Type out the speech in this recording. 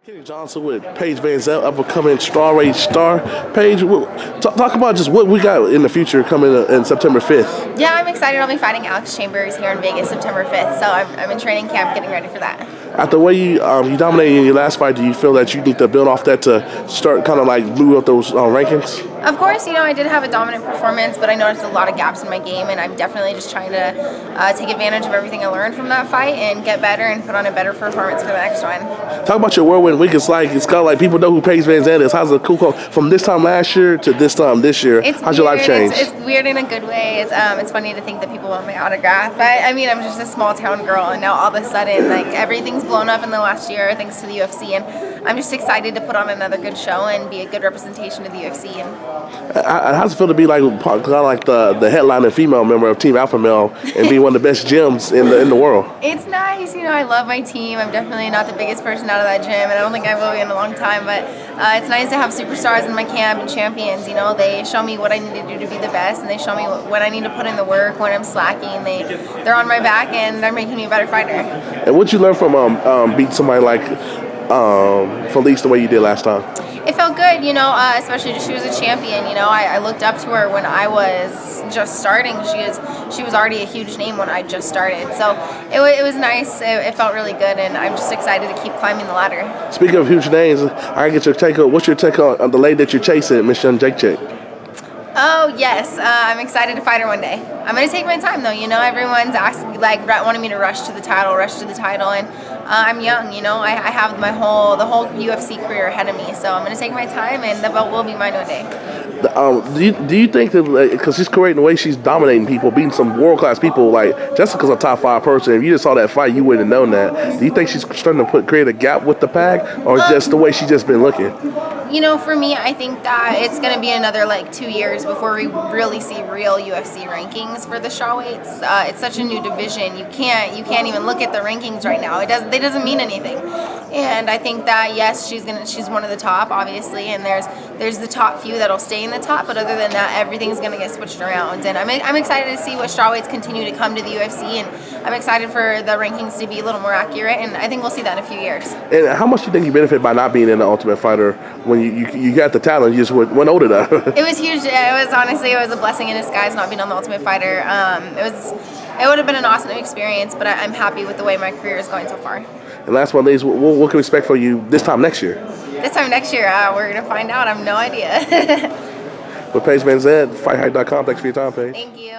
Kenny Johnson with Paige VanZant, up-and-coming strawweight star. Paige, talk about just what we got in the future coming in September 5th. Yeah, I'm excited. I'll be fighting Alex Chambers here in Vegas September 5th, so I'm in training camp getting ready for that. After the way you dominated in your last fight, do you feel that you need to build off that to start kind of like move up those rankings? Of course, I did have a dominant performance, but I noticed a lot of gaps in my game, and I'm definitely just trying to take advantage of everything I learned from that fight and get better and put on a better performance for the next one. Talk about your whirlwind week. It's kind of like people know who Paige VanZant is. How's it cool from this time last year to this time this year? How's your life changed? It's weird in a good way. It's funny to think that people want my autograph. I'm just a small town girl, and now all of a sudden, like, everything's blown up in the last year thanks to the UFC, and I'm just excited to put on another good show and be a good representation of the UFC. How's it feel to be like kind of like the headliner female member of Team Alpha Male and be one of the best gyms in the world? It's nice, I love my team. I'm definitely not the biggest person out of that gym, and I don't think I will be in a long time, but it's nice to have superstars in my camp and champions. They show me what I need to do to be the best, and they show me when I need to put in the work, when I'm slacking. They're on my back, and they're making me a better fighter. And what'd you learn from beating somebody like Felice the way you did last time? It felt good, especially she was a champion. I looked up to her when I was just starting. She was already a huge name when I just started. So it was nice. It felt really good, and I'm just excited to keep climbing the ladder. Speaking of huge names, I get your take on what's your take on the lady that you're chasing, Miss Young Jake Chick? Oh, yes. I'm excited to fight her one day. I'm going to take my time, though. Everyone's asking, wanting me to rush to the title, and I'm young, I have the whole UFC career ahead of me, so I'm going to take my time, and the belt will be mine one day. Do you think that, because she's creating the way she's dominating people, beating some world-class people, like Jessica's a top 5 person, if you just saw that fight, you wouldn't have known that. Do you think she's starting to create a gap with the pack, or just the way she's just been looking? For me, I think that it's going to be another 2 years before we really see real UFC rankings for the strawweights. It's such a new division. You can't even look at the rankings right now. It doesn't mean anything. And I think that yes, she's one of the top, obviously, and there's the top few that'll stay in the top. But other than that, everything's going to get switched around. And I'm excited to see what strawweights continue to come to the UFC, and I'm excited for the rankings to be a little more accurate. And I think we'll see that in a few years. And how much do you think you benefit by not being in the Ultimate Fighter when you got the talent, you just went older though? It was huge. It was a blessing in disguise not being on the Ultimate Fighter. It would have been an awesome experience, but I'm happy with the way my career is going so far. And last one, ladies, what can we expect for you this time next year? This time next year, we're going to find out. I have no idea. With Paige VanZant, FightHype.com. Thanks for your time, Paige. Thank you.